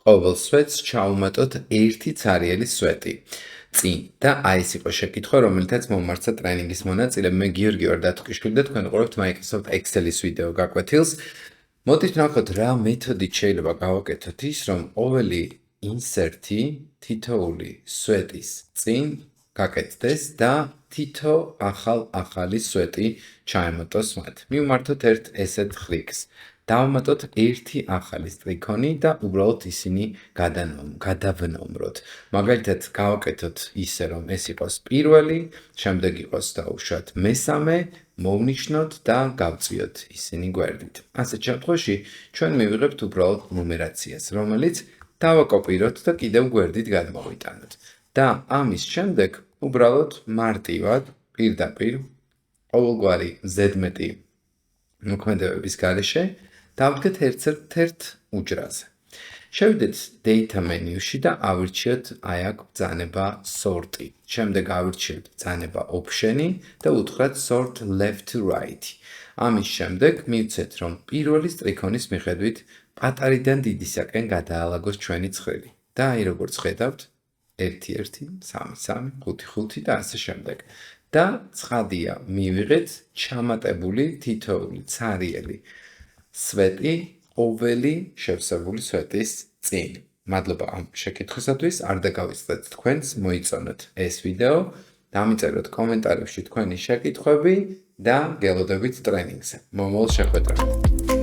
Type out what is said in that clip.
ყოველ სვეტს ჩაუმატოთ ერთი ცარიელი სვეტი. წინ და აი ეს იყო შეკითხვა, რომელთაც მომართა ტრენინგის მონაწილემ. მე გიორგი ვარ დათვკიშვილი და თქვენ ყურებთ Microsoft Excel-ის ვიდეო გაკვეთილს. მოდით ნახოთ რა მეთოდით შეიძლება გავაკეთოთ ის, რომ ყოველი ინსერტი თითოეული სვეტის წინ გაკეთდეს და თითო ახალი სვეტი ჩაემატოს მათ. მივმართოთ ერთ ესეთ ხრიკს. დავამატოთ ერთი ახალი სტრიქონი და უბრალოდ ისინი გადავნომროთ. მაგალითად, გავაკეთოთ ისე, რომ ეს იყოს პირველი, შემდეგ იყოს დაუშვათ მესამე, მოვნიშნოთ და გავწიოთ ისინი გვერდით. ასეთ შემთხვევაში ჩვენ მივიღებთ უბრალოდ ნუმერაციას, რომელიც დავაკოპიროთ და კიდევ გვერდით გადმოვიტანოთ. და ამის შემდეგ უბრალოდ მარტივად პირდაპირ ყოველგვარი ზედმეტი მოქმედებების გარეშე დავდგეთ ერთ უჯრაზე. შევიდეთ Data menu-ში და ავირჩიოთ აი აქ ბრძანება Sort-ი. შემდეგ ავირჩიოთ ბრძანება Option-ი და უთხრათ Sort left to right. ამის შემდეგ მივცეთ, რომ პირველი სტრიქონის მიხედვით პატარიდან დიდისაკენ გადაალაგოს ჩვენი ცხრილი. და აი როგორც ხედავთ 1-1, 3-3, 5-5 და ასე შემდეგ. და ცხადია, მივიღეთ ჩამატებული თითოეული ცარიელი სვეტი ყოველი შევსებული სვეტის წინ. მადლობა ამ შეკითხვისათვის, არ დაგავიწყდეთ თქვენს, მოიწონოთ ეს ვიდეო, დამიწეროთ კომენტარებში თქვენი შეკითხვები და გელოდებით ტრენინგზე. მომავალ შეხვედრამდე.